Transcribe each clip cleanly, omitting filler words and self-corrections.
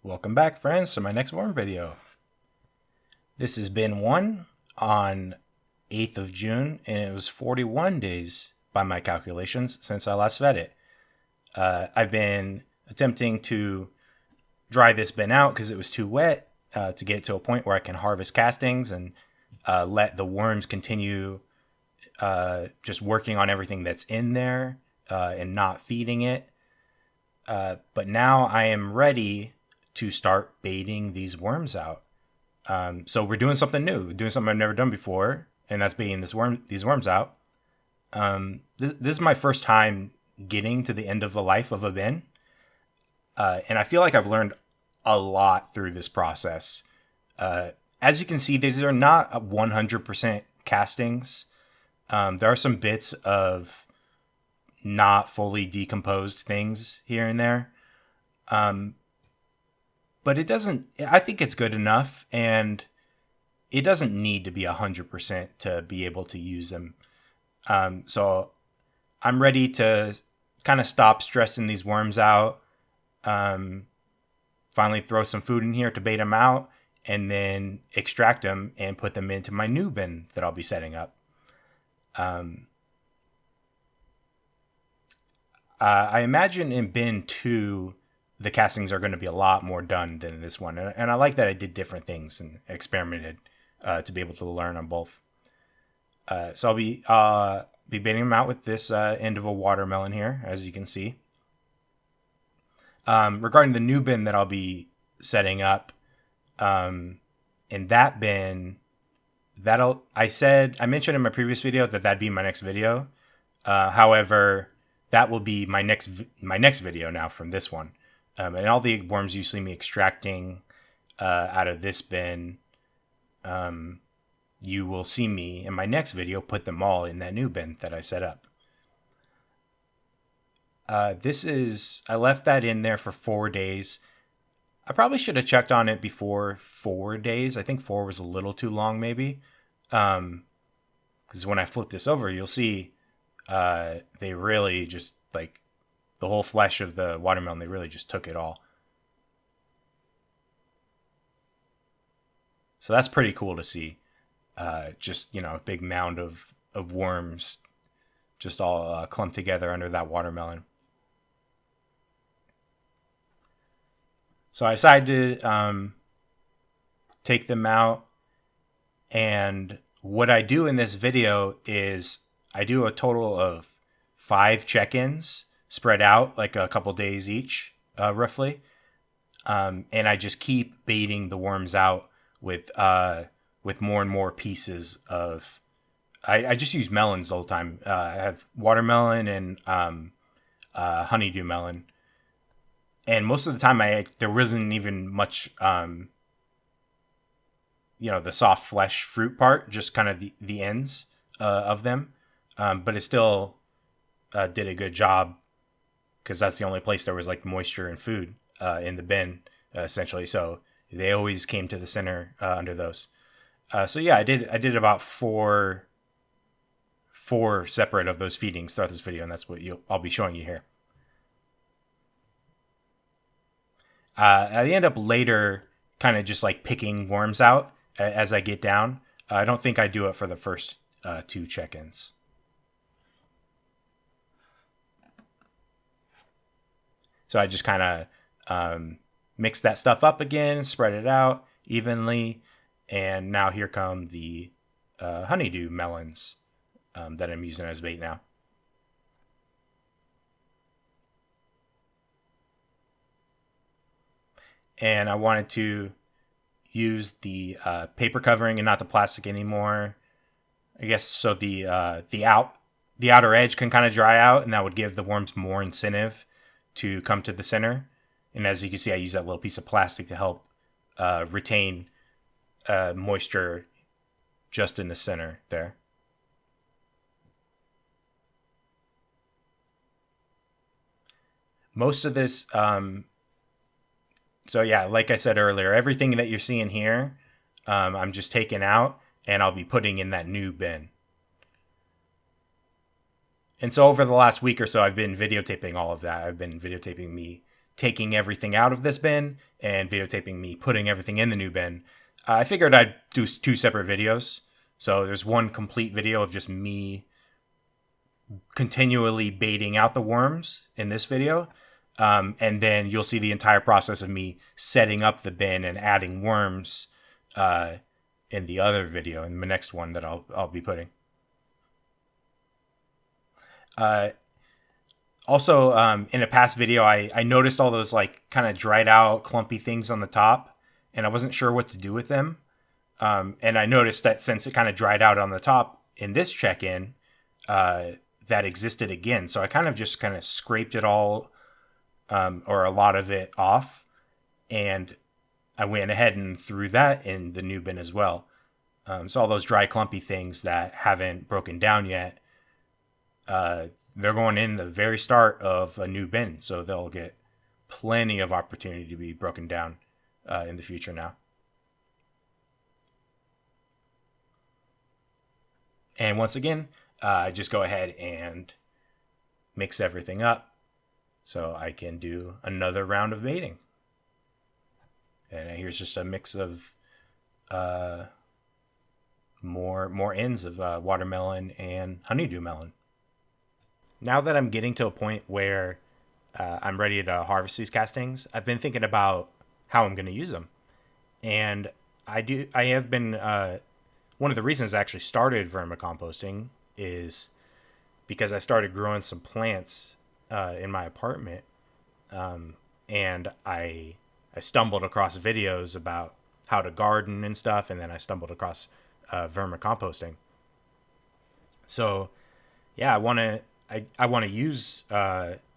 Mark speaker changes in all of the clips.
Speaker 1: Welcome back, friends, to my next worm video. This has been one on 8th of June, and it was 41 days by my calculations since I last fed it. I've been attempting to dry this bin out because it was too wet to get to a point where I can harvest castings and let the worms continue just working on everything that's in there and not feeding it. But now I am ready to start baiting these worms out. So we're doing something new, we're doing something I've never done before, and that's baiting these worms out. This is my first time getting to the end of the life of a bin, and I feel like I've learned a lot through this process. As you can see, these are not 100% castings. There are some bits of not fully decomposed things here and there. But it doesn't, I think it's good enough, and it doesn't need to be 100% to be able to use them. So I'm ready to kind of stop stressing these worms out, finally throw some food in here to bait them out, and then extract them and put them into my new bin that I'll be setting up. I imagine in bin 2, the castings are going to be a lot more done than this one. And I like that I did different things and experimented to be able to learn on both. So I'll be baiting them out with this end of a watermelon here, as you can see. Regarding the new bin that I'll be setting up, in that bin, I mentioned in my previous video that'd be my next video. However, that will be my next video now from this one. And all the worms you see me extracting out of this bin, you will see me in my next video put them all in that new bin that I set up. I left that in there for 4 days. I probably should have checked on it before 4 days. I think 4 was a little too long, maybe. Because when I flip this over, you'll see they really just, like, the whole flesh of the watermelon, they really just took it all. So that's pretty cool to see. Just, a big mound of worms just all clumped together under that watermelon. So I decided to take them out. And what I do in this video is I do a total of 5 check-ins spread out like a couple days each, roughly. And I just keep baiting the worms out with more and more pieces of... I just use melons all the time. I have watermelon and honeydew melon. And most of the time there wasn't even much, the soft flesh fruit part, just kind of the ends of them. But it still did a good job, because that's the only place there was like moisture and food in the bin, essentially. So they always came to the center under those. So yeah, I did about four separate of those feedings throughout this video, and that's what I'll be showing you here. I end up later kind of just like picking worms out as I get down. I don't think I do it for the first 2 check-ins. So I just kind of mix that stuff up again, spread it out evenly, and now here come the honeydew melons that I'm using as bait now. And I wanted to use the paper covering and not the plastic anymore, I guess, so the outer edge can kind of dry out, and that would give the worms more incentive to come to the center. And as you can see, I use that little piece of plastic to help retain moisture just in the center there. Most of this, so yeah, like I said earlier, everything that you're seeing here, I'm just taking out and I'll be putting in that new bin. And so over the last week or so, I've been videotaping all of that. I've been videotaping me taking everything out of this bin and videotaping me putting everything in the new bin. I figured I'd do 2 separate videos. So there's one complete video of just me continually baiting out the worms in this video. And then you'll see the entire process of me setting up the bin and adding worms in the other video, in the next one that I'll be putting. Also, in a past video, I noticed all those like kind of dried out, clumpy things on the top, and I wasn't sure what to do with them. And I noticed that since it kind of dried out on the top in this check-in, that existed again. So I kind of scraped it all, or a lot of it off, and I went ahead and threw that in the new bin as well. So all those dry, clumpy things that haven't broken down yet, they're going in the very start of a new bin. So they'll get plenty of opportunity to be broken down in the future now. And once again, just go ahead and mix everything up so I can do another round of baiting. And here's just a mix of more ends of watermelon and honeydew melon. Now that I'm getting to a point where I'm ready to harvest these castings, I've been thinking about how I'm going to use them. And I have been, one of the reasons I actually started vermicomposting is because I started growing some plants in my apartment. And I stumbled across videos about how to garden and stuff. And then I stumbled across vermicomposting. So yeah, I want to use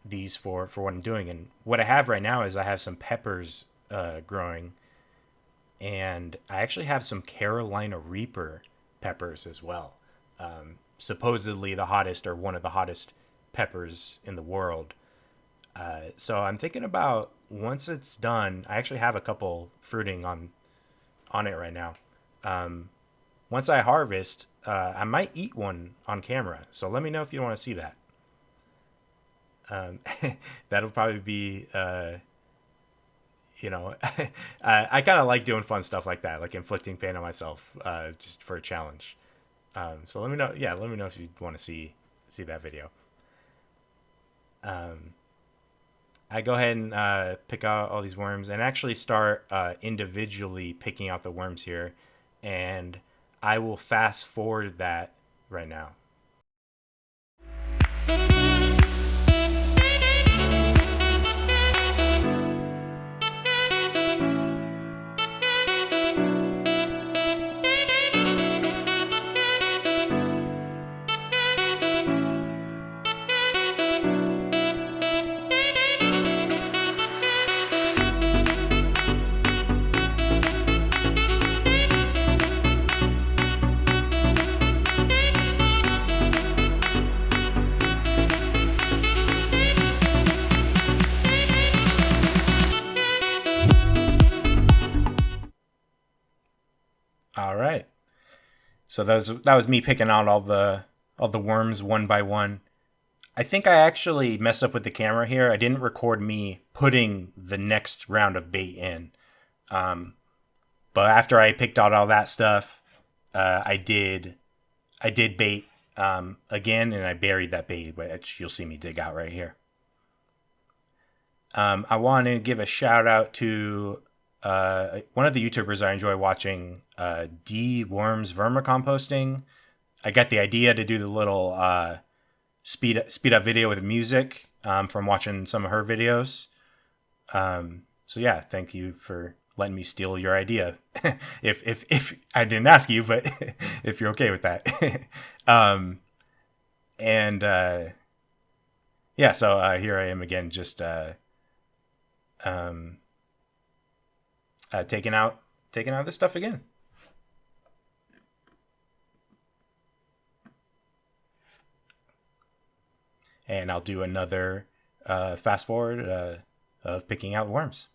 Speaker 1: these for what I'm doing. And what I have right now is I have some peppers growing, and I actually have some Carolina Reaper peppers as well. Supposedly the hottest, or one of the hottest peppers in the world. So I'm thinking about, once it's done, I actually have a couple fruiting on it right now. Once I harvest, I might eat one on camera. So let me know if you want to see that. That'll probably be, I kind of like doing fun stuff like that, like inflicting pain on myself, just for a challenge. So let me know. Yeah, let me know if you want to see that video. I go ahead and pick out all these worms and actually start individually picking out the worms here, and I will fast forward that right now. All right. So that was me picking out all the worms one by one. I think I actually messed up with the camera here. I didn't record me putting the next round of bait in. But after I picked out all that stuff, I did bait again, and I buried that bait, which you'll see me dig out right here. I want to give a shout out to one of the YouTubers I enjoy watching, D Worms Vermicomposting. I got the idea to do the little speed up video with music from watching some of her videos. So yeah, thank you for letting me steal your idea. if I didn't ask you, but if you're okay with that. Yeah, so here I am again, just taking out this stuff again. And I'll do another fast forward of picking out worms.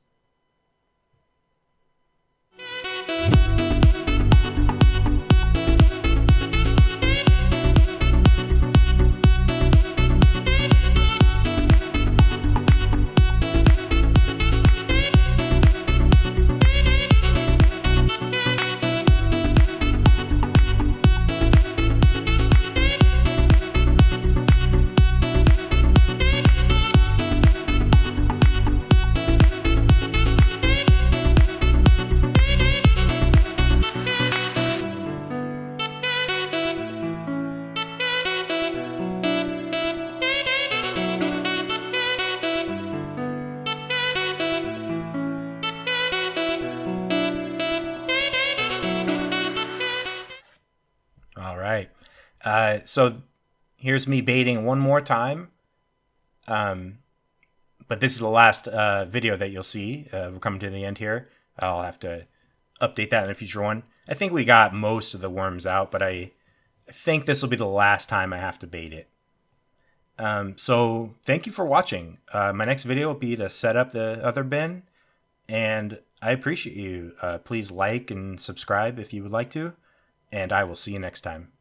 Speaker 1: So here's me baiting one more time. But this is the last video that you'll see. We're coming to the end here. I'll have to update that in a future one. I think we got most of the worms out, but I think this will be the last time I have to bait it. So thank you for watching. My next video will be to set up the other bin, and I appreciate you. Please like and subscribe if you would like to, and I will see you next time.